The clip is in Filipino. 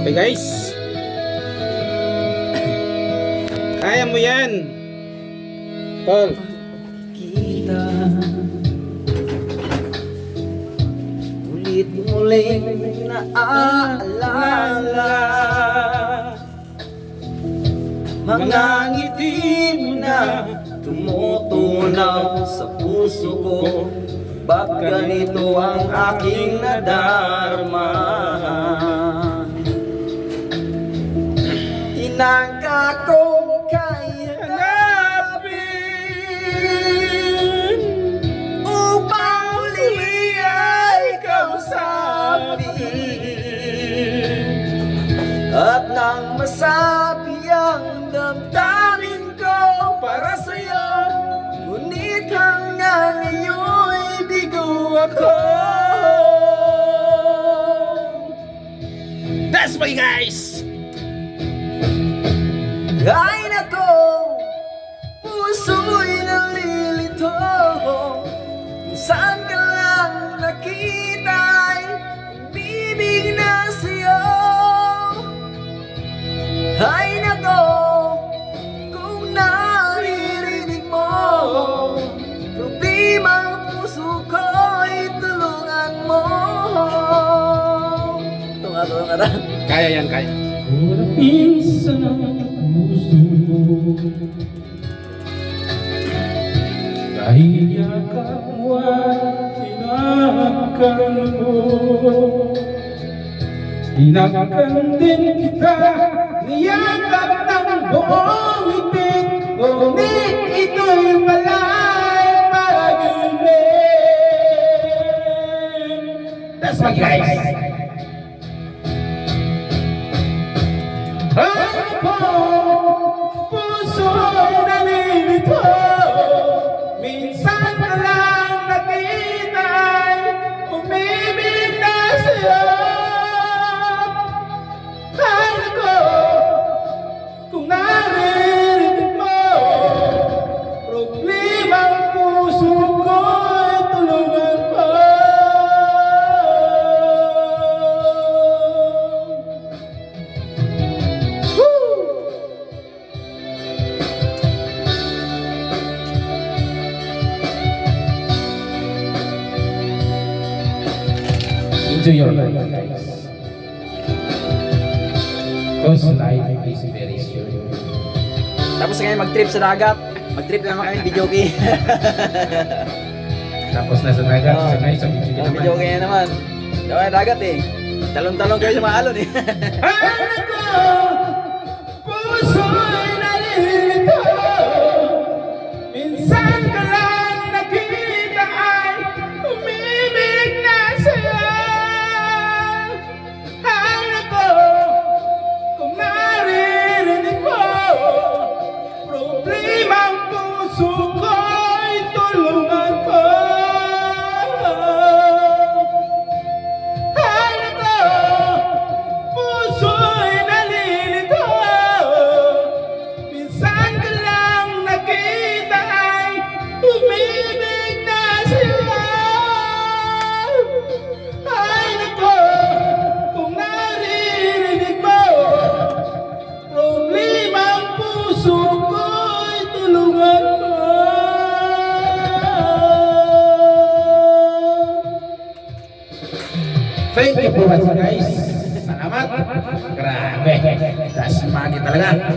Okay guys, kaya mo yan tol. Kita ulit muling naaalala mga ngiti mo na tumutunaw sa puso ko. Ba't ganito ang aking nadarama? Tinangka ko kay hanapin upang muli ay kausapin, at nang masabi ang damdamin ko para sa'yo, ngunit hanggang ngayon'y bigo ako. That's why guys, Ay nako, puso'y nalilito. Saan ka lang nakita'y bibig na sa'yo. Ay nako, kung naririnig mo problema ang puso ko'y tulungan mo. Tulungan na. kaya yan, kaya. Walang minsan ang puso mo, dahil yakap mo ay tinakal mo. Tinakal din kita, niyakap ng buong ibig, ngunit ito'y pala'y pag-ibig. That's my guys. Ako, puso'y nalilito. Minsan ka lang nakita'y umibig na sa'yo. Ay ako, kung naririnig mo problema ang puso ko'y tulungan mo. Enjoy your life, guys. Because life is very short. Tapos ngayon mag-trip sa dagat. Mag-trip naman kami video game. Tapos nasa dagat, sanay sa video Video naman. game naman. Daw na dagat eh. Talon-talon kayo sa mga alon eh. Ako, puso'y nalilito. Minsan ka lang nakita ay umibig na sa'yo. Ay nako, kung naririnig mo problema ang puso ko'y tulungan ko. Ay nako, puso'y nalilito. Minsan ka lang nakita ay umibig na sila. Ay nako, kung naririnig mo problema ang puso ko'y tulungan mo. Thank you for watching guys. Salamat. Grabe. Das magi talaga.